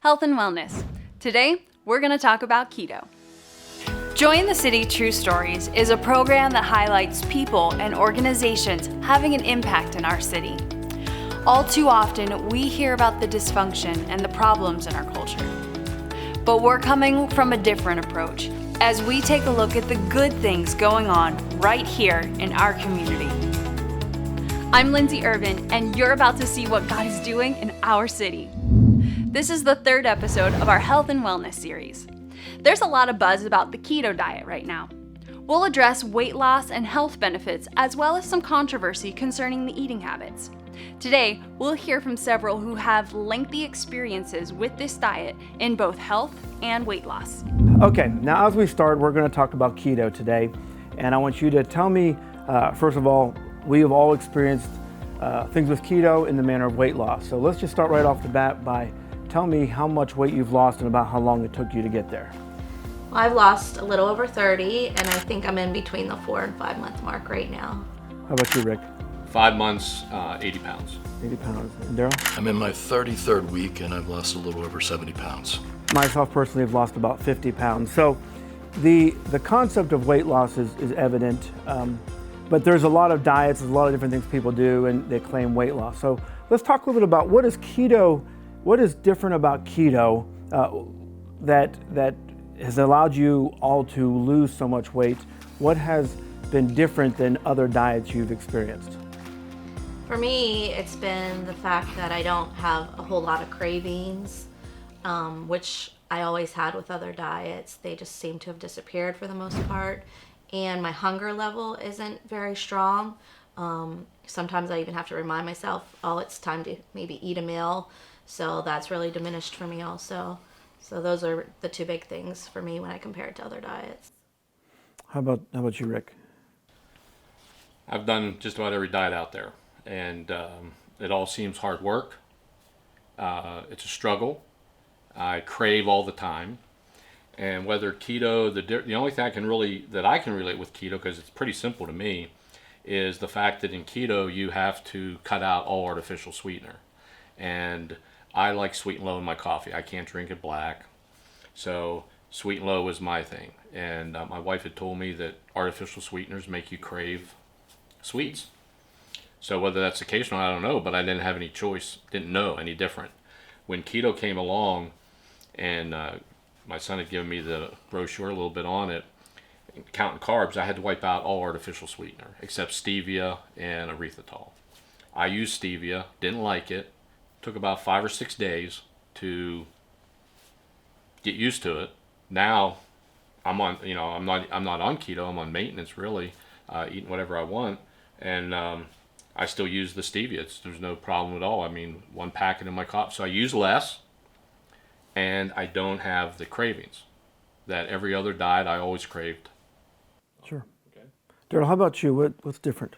health and wellness. Today, we're going to talk about keto. Join the City True Stories is a program that highlights people and organizations having an impact in our city. All too often, we hear about the dysfunction and the problems in our culture. But we're coming from a different approach as we take a look at the good things going on right here in our community. I'm Lindsay Irvin, and you're about to see what God is doing in our city. This is the third episode of our health and wellness series. There's a lot of buzz about the keto diet right now. We'll address weight loss and health benefits, as well as some controversy concerning the eating habits. Today, we'll hear from several who have lengthy experiences with this diet in both health and weight loss. Okay, now as we start, we're going to talk about keto today. And I want you to tell me, first of all, we have all experienced things with keto in the manner of weight loss. So let's just start right off the bat by telling me how much weight you've lost and about how long it took you to get there. Well, I've lost a little over 30, and I think I'm in between the 4 and 5 month mark right now. How about you, Rick? 5 months, 80 pounds. 80 pounds. And Daryl? I'm in my 33rd week and I've lost a little over 70 pounds. Myself personally have lost about 50 pounds. So the concept of weight loss is evident, but there's a lot of diets, there's a lot of different things people do and they claim weight loss. So let's talk a little bit about what is keto, what is different about keto that has allowed you all to lose so much weight. What has been different than other diets you've experienced? For me, it's been the fact that I don't have a whole lot of cravings, which I always had with other diets. They just seem to have disappeared for the most part. And my hunger level isn't very strong. Sometimes I even have to remind myself, oh, it's time to maybe eat a meal. So that's really diminished for me also. So those are the two big things for me when I compare it to other diets. How about you, Rick? I've done just about every diet out there, and it all seems hard work. It's a struggle. I crave all the time, and whether keto, the only thing that I can relate with keto, because it's pretty simple to me, is the fact that in keto you have to cut out all artificial sweetener, and I like sweet and low in my coffee. I can't drink it black, so sweet and low is my thing. And my wife had told me that artificial sweeteners make you crave sweets. So whether that's the case or not, I don't know, but I didn't have any choice, didn't know any different. When keto came along, and my son had given me the brochure a little bit on it, counting carbs, I had to wipe out all artificial sweetener, except stevia and erythritol. I used stevia, didn't like it. Took about 5 or 6 days to get used to it. Now I'm on, I'm not on keto. I'm on maintenance, really, eating whatever I want, and I still use the stevia. There's no problem at all. I mean, 1 packet in my coffee, so I use less, and I don't have the cravings that every other diet I always craved. Sure. Okay. Daryl, how about you? What's different?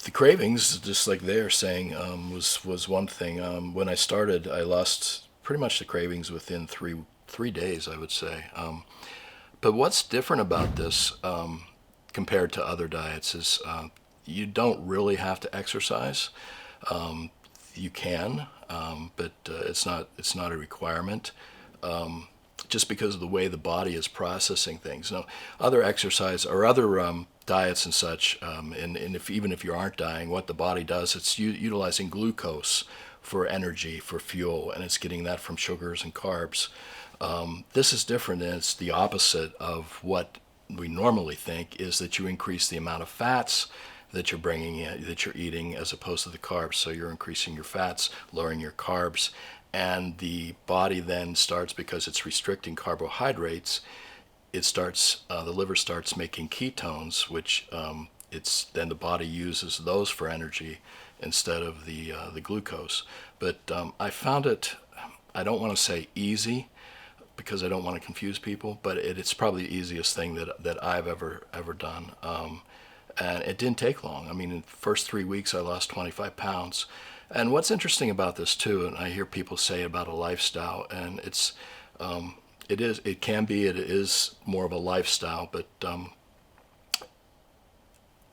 The cravings, just like they're saying, was one thing. When I started, I lost pretty much the cravings within three days, I would say. But what's different about this compared to other diets is you don't really have to exercise. You can, but it's not a requirement. Just because of the way the body is processing things. Now, other exercise or other diets and such, and even if you aren't dying, what the body does, it's utilizing glucose for energy, for fuel, and it's getting that from sugars and carbs. This is different, and it's the opposite of what we normally think, is that you increase the amount of fats that you're bringing in, that you're eating, as opposed to the carbs. So you're increasing your fats, lowering your carbs, and the body then starts, because it's restricting carbohydrates, the liver starts making ketones, which then the body uses those for energy instead of the glucose. But I found it, I don't want to say easy, because I don't want to confuse people, but it's probably the easiest thing that I've ever done. And it didn't take long. I mean, in the first 3 weeks, I lost 25 pounds. And what's interesting about this too, and I hear people say about a lifestyle, and it is more of a lifestyle, but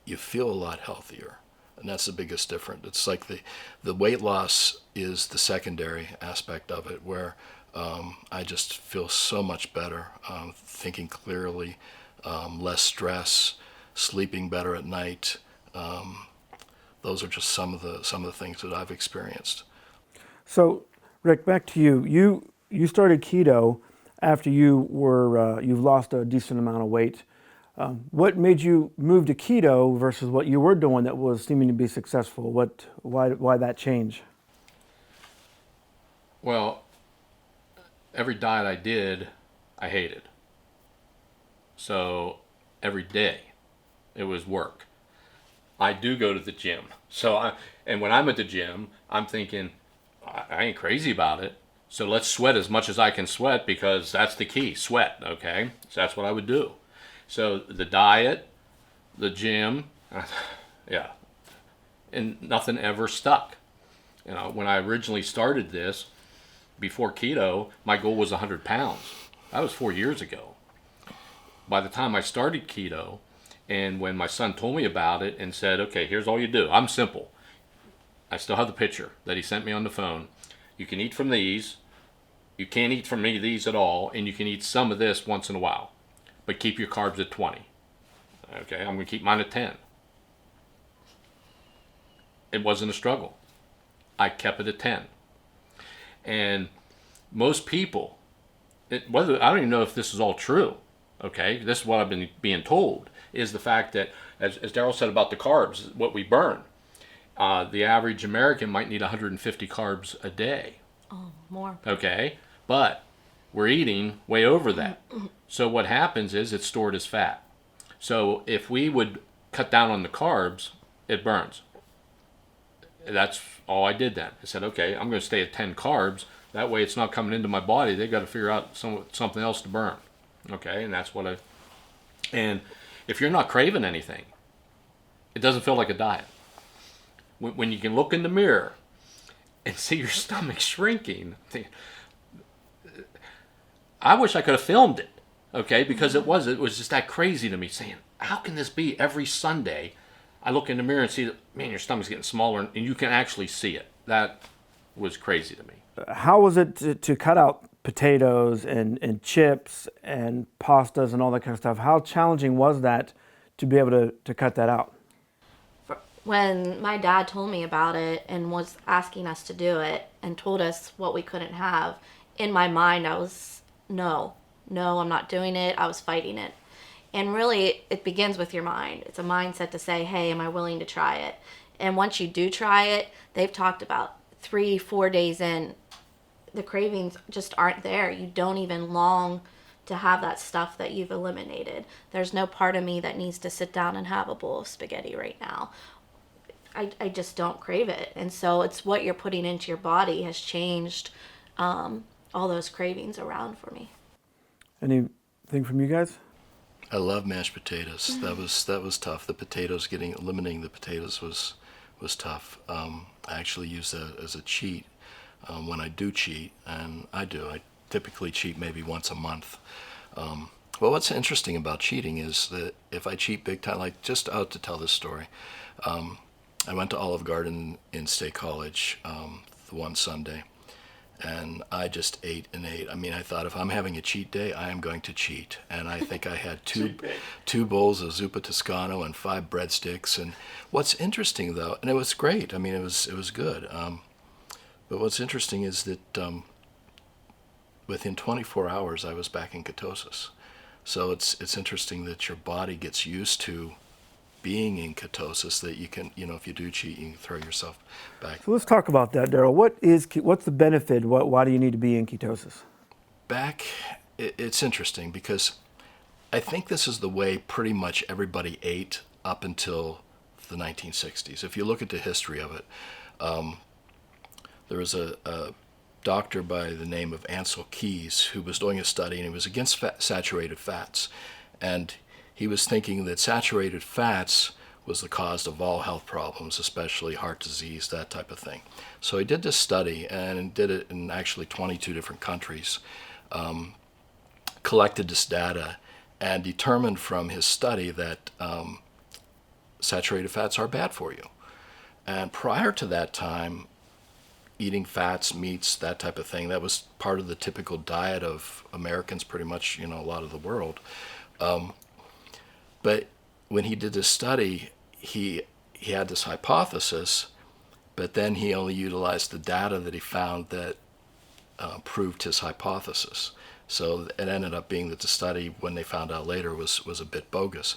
you feel a lot healthier. And that's the biggest difference. It's like the weight loss is the secondary aspect of it, where I just feel so much better, thinking clearly, less stress, sleeping better at night. Those are just some of the things that I've experienced. So, Rick, back to you. You started keto after you've lost a decent amount of weight. What made you move to keto versus what you were doing that was seeming to be successful? Why that change? Well, every diet I did, I hated. So every day, it was work. I do go to the gym. And when I'm at the gym, I'm thinking, I ain't crazy about it. So let's sweat as much as I can sweat, because that's the key, sweat, okay? So that's what I would do. So the diet, the gym, yeah, and nothing ever stuck. When I originally started this, before keto, my goal was 100 pounds. That was 4 years ago. By the time I started keto, and when my son told me about it and said, okay, here's all you do. I'm simple. I still have the picture that he sent me on the phone. You can eat from these. You can't eat from these at all, and you can eat some of this once in a while. But keep your carbs at 20. Okay, I'm going to keep mine at 10. It wasn't a struggle. I kept it at 10. And most people, I don't even know if this is all true, okay? This is what I've been being told, is the fact that, as Daryl said about the carbs, what we burn, the average American might need 150 carbs a day. Oh, more. Okay, but we're eating way over that. So what happens is it's stored as fat. So if we would cut down on the carbs, it burns. That's all I did then. I said, okay, I'm going to stay at 10 carbs. That way it's not coming into my body. They've got to figure out something else to burn. Okay, and that's what and if you're not craving anything, it doesn't feel like a diet. When you can look in the mirror and see your stomach shrinking, I wish I could have filmed it, okay? Because it was just that crazy to me, saying, how can this be every Sunday? I look in the mirror and see that, man, your stomach's getting smaller, and you can actually see it. That was crazy to me. How was it to cut out potatoes and chips and pastas and all that kind of stuff? How challenging was that to be able to cut that out? When my dad told me about it and was asking us to do it and told us what we couldn't have, in my mind I was, no, I'm not doing it. I was fighting it. And really, it begins with your mind. It's a mindset to say, hey, am I willing to try it? And once you do try it, they've talked about 3-4 days in, the cravings just aren't there. You don't even long to have that stuff that you've eliminated. There's no part of me that needs to sit down and have a bowl of spaghetti right now. I just don't crave it. And so it's what you're putting into your body has changed all those cravings around for me. Anything from you guys? I love mashed potatoes. That was tough. Eliminating the potatoes was tough. I actually use that as a cheat when I do cheat, and I typically cheat maybe once a month. Well, what's interesting about cheating is that if I cheat big time, like just out to tell this story, I went to Olive Garden in State College one Sunday, and I just ate and ate. I mean, I thought, if I'm having a cheat day, I am going to cheat. And I think I had two bowls of zuppa Toscano and 5 breadsticks. And what's interesting, though, and it was great. I mean, it was good. But what's interesting is that within 24 hours, I was back in ketosis. So it's interesting that your body gets used to being in ketosis, that you can, if you do cheat, you can throw yourself back. So let's talk about that, Daryl. What's the benefit? Why do you need to be in ketosis? It's interesting because I think this is the way pretty much everybody ate up until the 1960s. If you look at the history of it, there was a doctor by the name of Ansel Keys who was doing a study, and he was against saturated fats. And he was thinking that saturated fats was the cause of all health problems, especially heart disease, that type of thing. So he did this study, and did it in actually 22 different countries, collected this data, and determined from his study that saturated fats are bad for you. And prior to that time, eating fats, meats, that type of thing. That was part of the typical diet of Americans, pretty much, a lot of the world. But when he did this study, he had this hypothesis, but then he only utilized the data that he found that proved his hypothesis. So it ended up being that the study, when they found out later, was a bit bogus.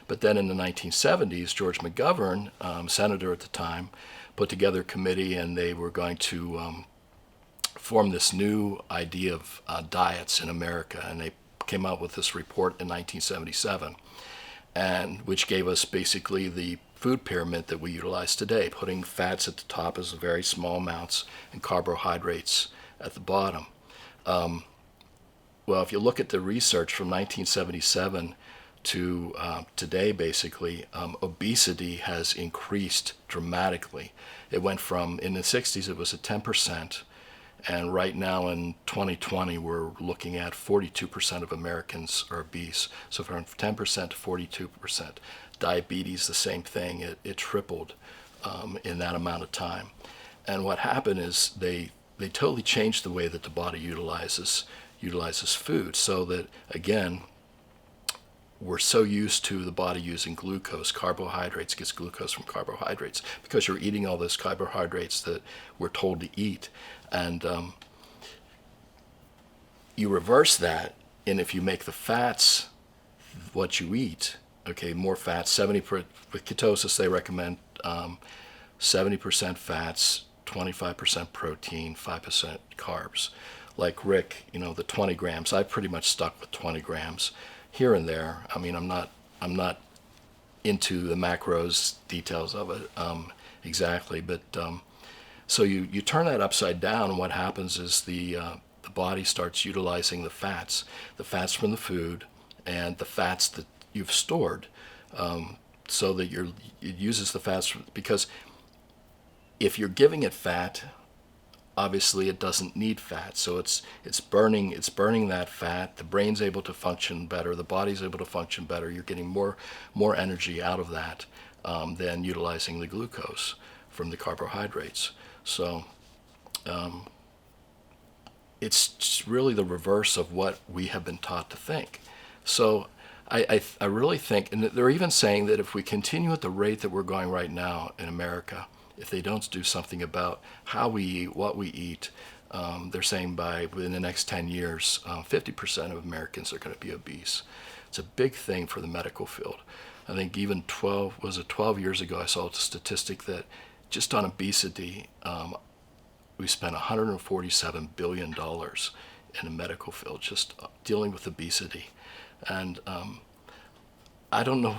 But then in the 1970s, George McGovern, senator at the time, put together a committee, and they were going to form this new idea of diets in America. And they came out with this report in 1977, and which gave us basically the food pyramid that we utilize today, putting fats at the top as very small amounts and carbohydrates at the bottom. Well, if you look at the research from 1977 to today, basically, obesity has increased dramatically. It went from, in the 60s, it was at 10%, and right now in 2020, we're looking at 42% of Americans are obese. So from 10% to 42%. Diabetes, the same thing. It tripled in that amount of time. And what happened is they totally changed the way that the body utilizes food, so that, again, we're so used to the body using glucose. Carbohydrates gets glucose from carbohydrates because you're eating all those carbohydrates that we're told to eat. And you reverse that, and if you make the fats what you eat, okay, more fats, with ketosis they recommend 70% fats, 25% protein, 5% carbs. Like Rick, the 20 grams, I pretty much stuck with 20 grams here and there. I mean, I'm not into the macros details of it exactly, but so you turn that upside down, and what happens is the body starts utilizing the fats from the food and the fats that you've stored, so that it uses the fats, because if you're giving it fat, obviously it doesn't need fat, so it's burning that fat. The brain's able to function better, the body's able to function better. You're getting more energy out of that than utilizing the glucose from the carbohydrates. So it's really the reverse of what we have been taught to think. So I really think, and they're even saying that if we continue at the rate that we're going right now in America, if they don't do something about how we eat, what we eat, they're saying within the next 10 years, 50% of Americans are going to be obese. It's a big thing for the medical field. I think even 12 years ago, I saw a statistic that just on obesity, we spent $147 billion in the medical field just dealing with obesity. And I don't know,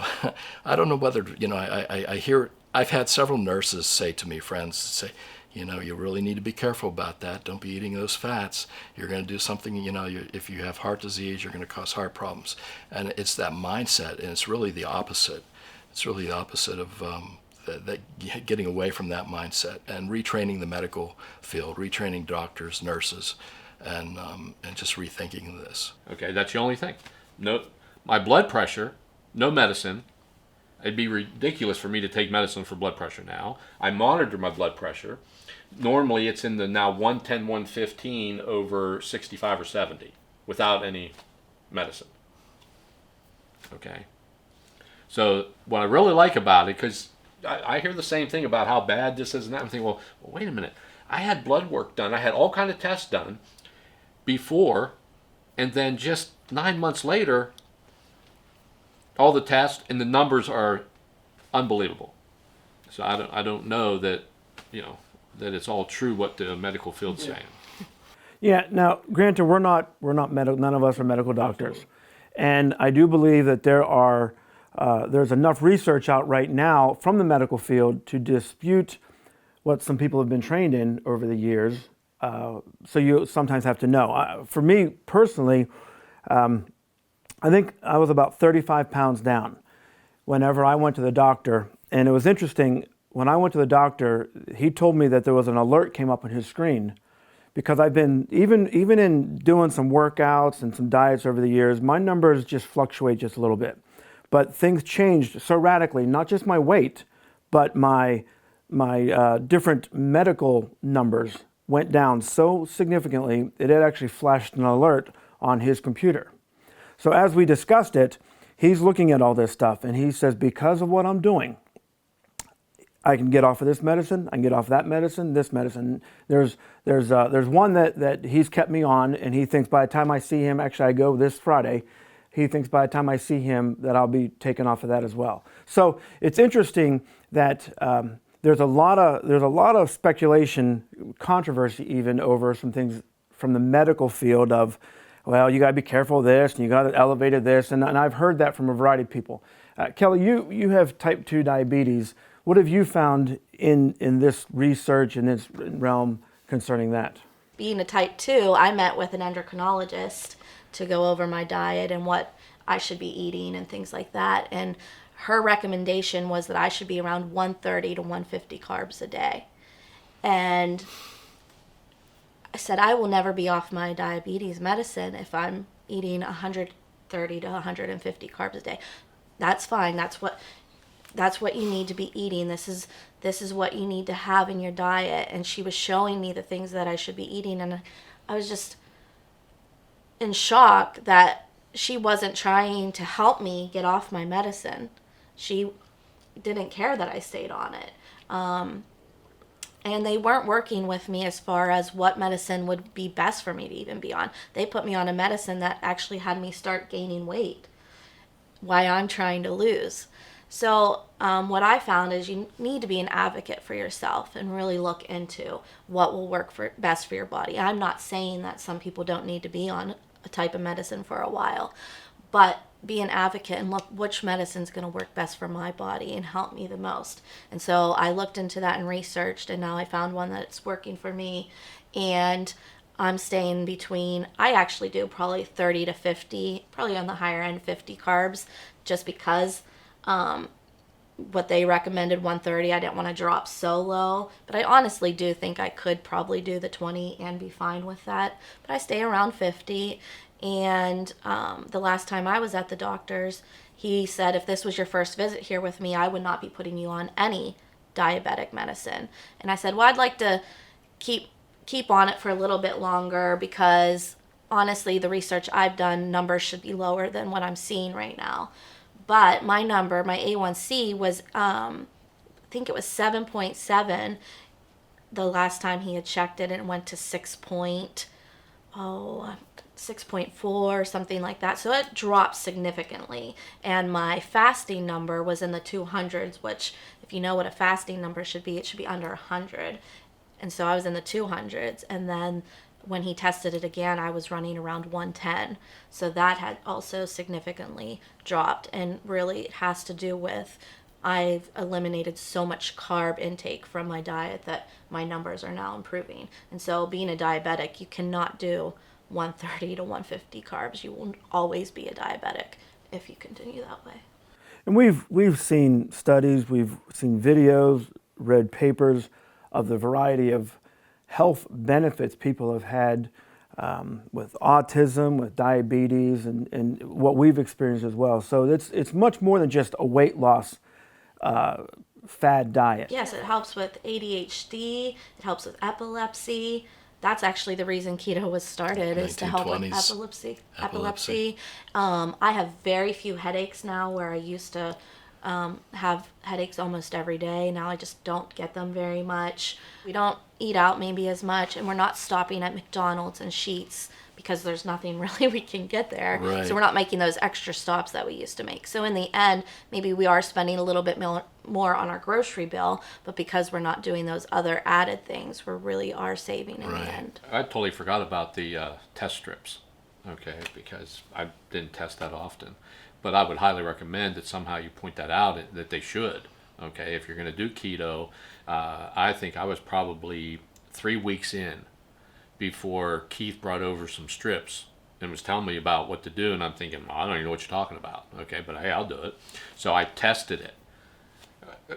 whether, I hear, I've had several nurses say to me, friends say, you really need to be careful about that. Don't be eating those fats. You're going to do something, if you have heart disease, you're going to cause heart problems. And it's that mindset, and it's really the opposite. It's really the opposite of getting away from that mindset and retraining the medical field, retraining doctors, nurses, and just rethinking this. Okay, that's the only thing. No, my blood pressure, no medicine. It'd be ridiculous for me to take medicine for blood pressure now. I monitor my blood pressure. Normally it's in the now 110, 115 over 65 or 70 without any medicine. Okay. So what I really like about it, because I hear the same thing about how bad this is and that, I'm thinking, well, wait a minute. I had blood work done. I had all kind of tests done before, and then just 9 months later, all the tests and the numbers are unbelievable. So I don't know that that it's all true what the medical field's saying. Yeah. Now, granted, we're not medical. None of us are medical doctors, and I do believe that there's enough research out right now from the medical field to dispute what some people have been trained in over the years. So you sometimes have to know. For me personally, I think I was about 35 pounds down whenever I went to the doctor. And it was interesting, when I went to the doctor, he told me that there was an alert came up on his screen, because I've been, even in doing some workouts and some diets over the years, my numbers just fluctuate just a little bit. But things changed so radically, not just my weight, but my different medical numbers went down so significantly, it had actually flashed an alert on his computer. So as we discussed it, he's looking at all this stuff and he says, because of what I'm doing, I can get off of this medicine, I can get off that medicine, this medicine. There's one that he's kept me on, and he thinks by the time I see him, actually I go this Friday, he thinks by the time I see him that I'll be taken off of that as well. So it's interesting that there's a lot of speculation, controversy even over some things from the medical field of, well, you got to be careful of this, and you got to elevate this, and I've heard that from a variety of people. Kelly, you have type 2 diabetes. What have you found in this research, in this realm concerning that? Being a type 2, I met with an endocrinologist to go over my diet and what I should be eating and things like that. And her recommendation was that I should be around 130 to 150 carbs a day. And I said, I will never be off my diabetes medicine if I'm eating 130 to 150 carbs a day. That's fine. That's what you need to be eating. This is what you need to have in your diet. And she was showing me the things that I should be eating, and I was just in shock that she wasn't trying to help me get off my medicine. She didn't care that I stayed on it. And they weren't working with me as far as what medicine would be best for me to even be on. They put me on a medicine that actually had me start gaining weight while I'm trying to lose. So what I found is you need to be an advocate for yourself and really look into what will work best for your body. I'm not saying that some people don't need to be on a type of medicine for a while, but be an advocate and look which medicine's going to work best for my body and help me the most. And so I looked into that and researched, and now I found one that's working for me. And I'm staying between, I actually do probably 30 to 50, probably on the higher end 50 carbs, just because what they recommended 130, I didn't want to drop so low, but I honestly do think I could probably do the 20 and be fine with that. But I stay around 50. And the last time I was at the doctor's, he said if this was your first visit here with me, I would not be putting you on any diabetic medicine. And I said, well, I'd like to keep on it for a little bit longer, because honestly, the research I've done, numbers should be lower than what I'm seeing right now. But my number, my A1C was, I think it was 7.7 the last time he had checked it, and it went to 6.4, something like that. So it dropped significantly. And my fasting number was in the 200s, which if you know what a fasting number should be, it should be under 100. And so I was in the 200s. And then when he tested it again, I was running around 110. So that had also significantly dropped. And really it has to do with I've eliminated so much carb intake from my diet that my numbers are now improving. And so being a diabetic, you cannot do 130 to 150 carbs. You will always be a diabetic if you continue that way. And we've seen studies, we've seen videos, read papers of the variety of health benefits people have had with autism, with diabetes, and what we've experienced as well. So it's much more than just a weight loss fad diet. Yes, it helps with ADHD, it helps with epilepsy. That's actually the reason keto was started, is to help with epilepsy. I have very few headaches now, where I used to have headaches almost every day. Now I just don't get them very much. We don't eat out maybe as much, and we're not stopping at McDonald's and Sheetz because there's nothing really we can get there. Right. So we're not making those extra stops that we used to make. So in the end, maybe we are spending a little bit more on our grocery bill, but because we're not doing those other added things, we really are saving in the end. I totally forgot about the test strips, okay, because I didn't test that often. But I would highly recommend that somehow you point that out, that they should, okay? If you're going to do keto, I think I was probably 3 weeks in before Keith brought over some strips and was telling me about what to do, and I'm thinking, well, I don't even know what you're talking about, okay, but hey, I'll do it. So I tested it.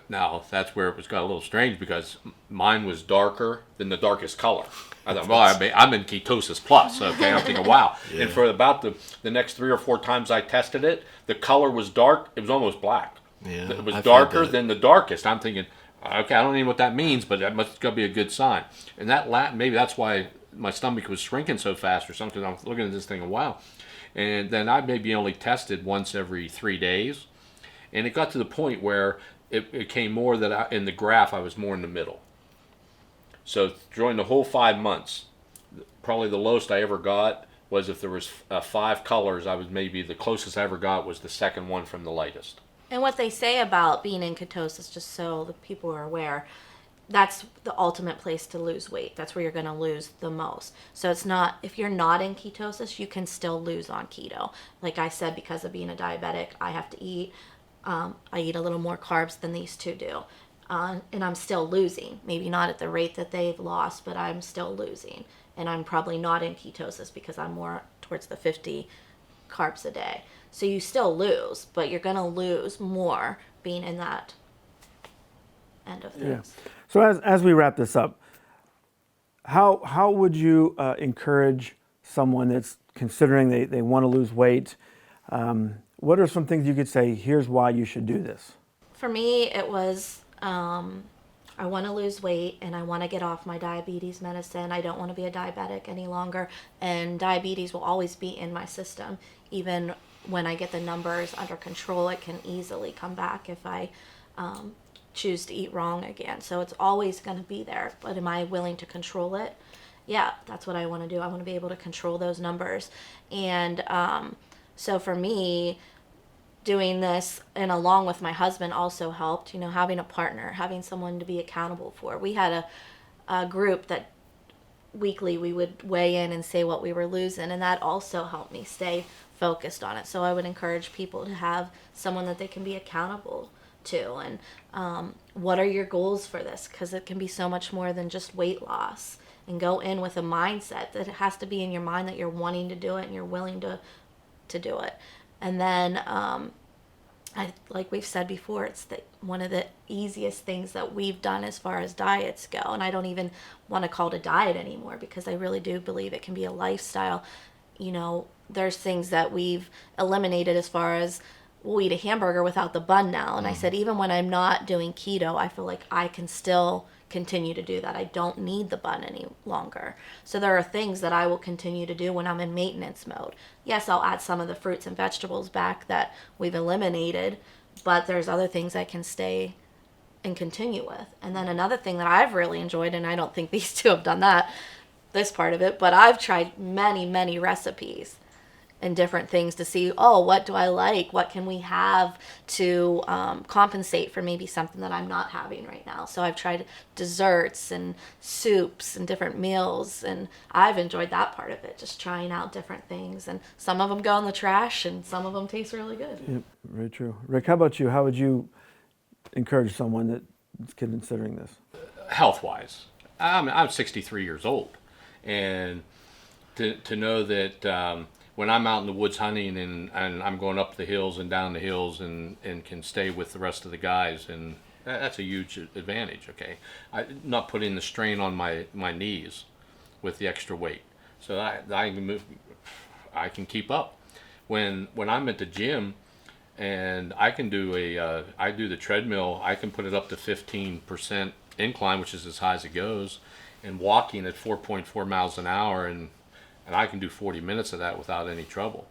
Now, that's where it got a little strange, because mine was darker than the darkest color. I thought, well, I'm in ketosis plus, okay? I'm thinking, wow. Yeah. And for about the next 3 or 4 times I tested it, the color was dark. It was almost black. Yeah, It was darker than the darkest. I'm thinking, Okay, I don't know what that means, but that must be a good sign. And maybe that's why my stomach was shrinking so fast or something. I'm looking at this thing a while. And then I maybe only tested once every 3 days. And it got to the point where it came more that in the graph, I was more in the middle. So during the whole 5 months, probably the lowest I ever got was if there was 5 colors, I was maybe the closest I ever got was the second one from the lightest. And what they say about being in ketosis, just so the people are aware, that's the ultimate place to lose weight. That's where you're going to lose the most. So it's not, if you're not in ketosis, you can still lose on keto. Like I said, because of being a diabetic, I have to eat, I eat a little more carbs than these two do. And I'm still losing. Maybe not at the rate that they've lost, but I'm still losing. And I'm probably not in ketosis because I'm more towards the 50 carbs a day. So you still lose, but you're going to lose more being in that end of things. Yeah. So as we wrap this up, how would you encourage someone that's considering they want to lose weight? What are some things you could say, here's why you should do this? For me, it was I want to lose weight and I want to get off my diabetes medicine. I don't want to be a diabetic any longer. And diabetes will always be in my system. Even when I get the numbers under control, it can easily come back if I choose to eat wrong again. So it's always going to be there. But am I willing to control it? Yeah, that's what I want to do. I want to be able to control those numbers. And so for me, doing this and along with my husband also helped, having a partner, having someone to be accountable for. We had a group that weekly we would weigh in and say what we were losing, and that also helped me stay focused on it. So I would encourage people to have someone that they can be accountable to. And what are your goals for this? Because it can be so much more than just weight loss. And go in with a mindset that it has to be in your mind that you're wanting to do it and you're willing to do it. And then, like we've said before, it's one of the easiest things that we've done as far as diets go. And I don't even want to call it a diet anymore because I really do believe it can be a lifestyle. There's things that we've eliminated as far as we'll eat a hamburger without the bun now. And I said, even when I'm not doing keto, I feel like I can still continue to do that. I don't need the bun any longer. So there are things that I will continue to do when I'm in maintenance mode. Yes, I'll add some of the fruits and vegetables back that we've eliminated, but there's other things I can stay and continue with. And then another thing that I've really enjoyed, and I don't think these two have done this part of it, but I've tried many, many recipes and different things to see, what do I like? What can we have to compensate for maybe something that I'm not having right now? So I've tried desserts and soups and different meals, and I've enjoyed that part of it, just trying out different things. And some of them go in the trash, and some of them taste really good. Yep, very true. Rick, how about you? How would you encourage someone that's considering this? Health-wise, I'm 63 years old, and to know that when I'm out in the woods hunting and I'm going up the hills and down the hills and can stay with the rest of the guys, and that's a huge advantage, okay? I'm not putting the strain on my knees with the extra weight. So I can move, I can keep up. When I'm at the gym and I can do I do the treadmill, I can put it up to 15% incline, which is as high as it goes, and walking at 4.4 miles an hour, and I can do 40 minutes of that without any trouble.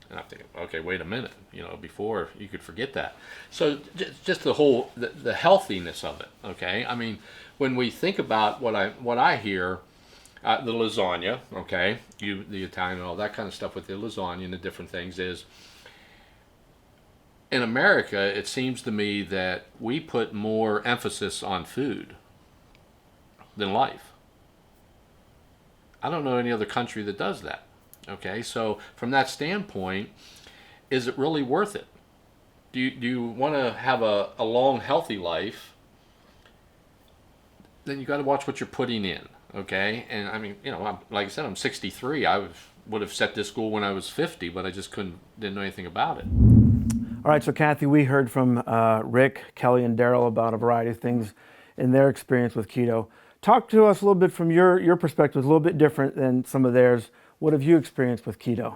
And I'm thinking, okay, wait a minute. Before you could forget that. So just the healthiness of it. Okay, I mean, when we think about what I hear, the lasagna, okay, the Italian and all that kind of stuff with the lasagna and the different things is. In America, it seems to me that we put more emphasis on food than life. I don't know any other country that does that. Okay, so from that standpoint, is it really worth it? Do you want to have a long, healthy life? Then you got to watch what you're putting in. Okay, and I mean, like I said, I'm 63. I would have set this goal when I was 50, but I just didn't know anything about it. All right, so Kathy, we heard from Rick, Kelly, and Daryl about a variety of things in their experience with keto. Talk to us a little bit from your perspective, a little bit different than some of theirs. What have you experienced with keto?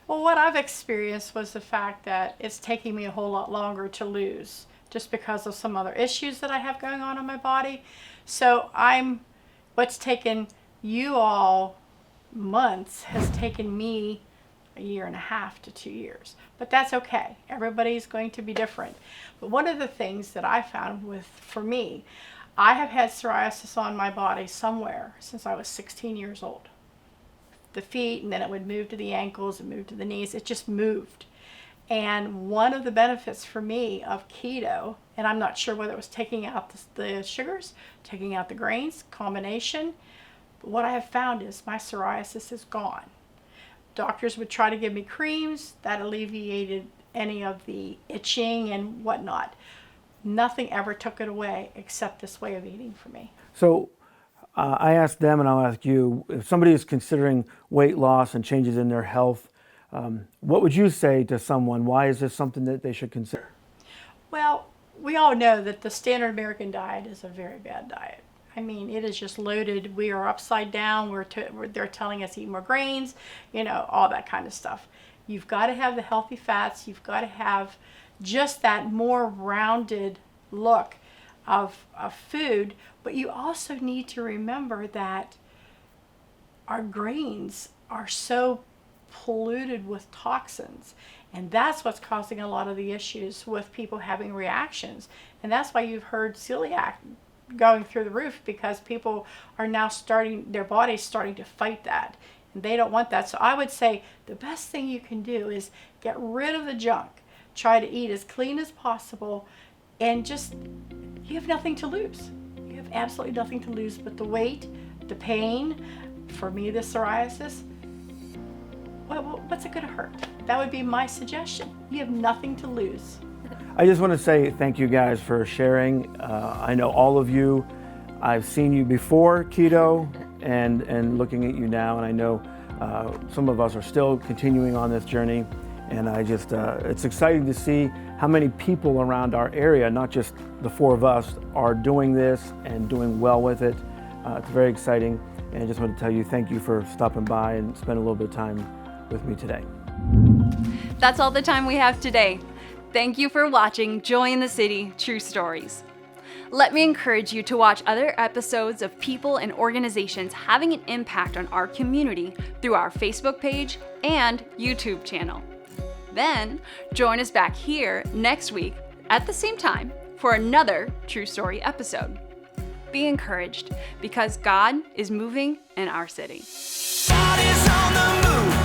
Well, what I've experienced was the fact that it's taking me a whole lot longer to lose. just because of some other issues that I have going on in my body. So what's taken you all months has taken me a year and a half to 2 years. But that's okay. Everybody's going to be different. But one of the things that I found for me, I have had psoriasis on my body somewhere since I was 16 years old. The feet, and then it would move to the ankles and move to the knees. It just moved. And one of the benefits for me of keto, and I'm not sure whether it was taking out the sugars, taking out the grains, combination, but what I have found is my psoriasis is gone. Doctors would try to give me creams that alleviated any of the itching and whatnot. Nothing ever took it away except this way of eating for me. So I asked them, and I'll ask you, if somebody is considering weight loss and changes in their health, what would you say to someone? Why is this something that they should consider? Well, we all know that the standard American diet is a very bad diet. I mean, it is just loaded. We are upside down. They're telling us eat more grains, all that kind of stuff. You've got to have the healthy fats. You've got to have just that more rounded look of food. But you also need to remember that our grains are so polluted with toxins. And that's what's causing a lot of the issues with people having reactions. And that's why you've heard celiac going through the roof, because people are now their body's starting to fight that. And they don't want that. So I would say the best thing you can do is get rid of the junk. Try to eat as clean as possible, and you have nothing to lose. You have absolutely nothing to lose but the weight, the pain. For me, the psoriasis, what's it going to hurt? That would be my suggestion. You have nothing to lose. I just want to say thank you guys for sharing. I know all of you. I've seen you before keto and looking at you now, and I know some of us are still continuing on this journey. And it's exciting to see how many people around our area, not just the four of us, are doing this and doing well with it. It's very exciting. And I just want to tell you thank you for stopping by and spending a little bit of time with me today. That's all the time we have today. Thank you for watching Joy in the City True Stories. Let me encourage you to watch other episodes of people and organizations having an impact on our community through our Facebook page and YouTube channel. Then join us back here next week at the same time for another True Story episode. Be encouraged, because God is moving in our city. God is on the move.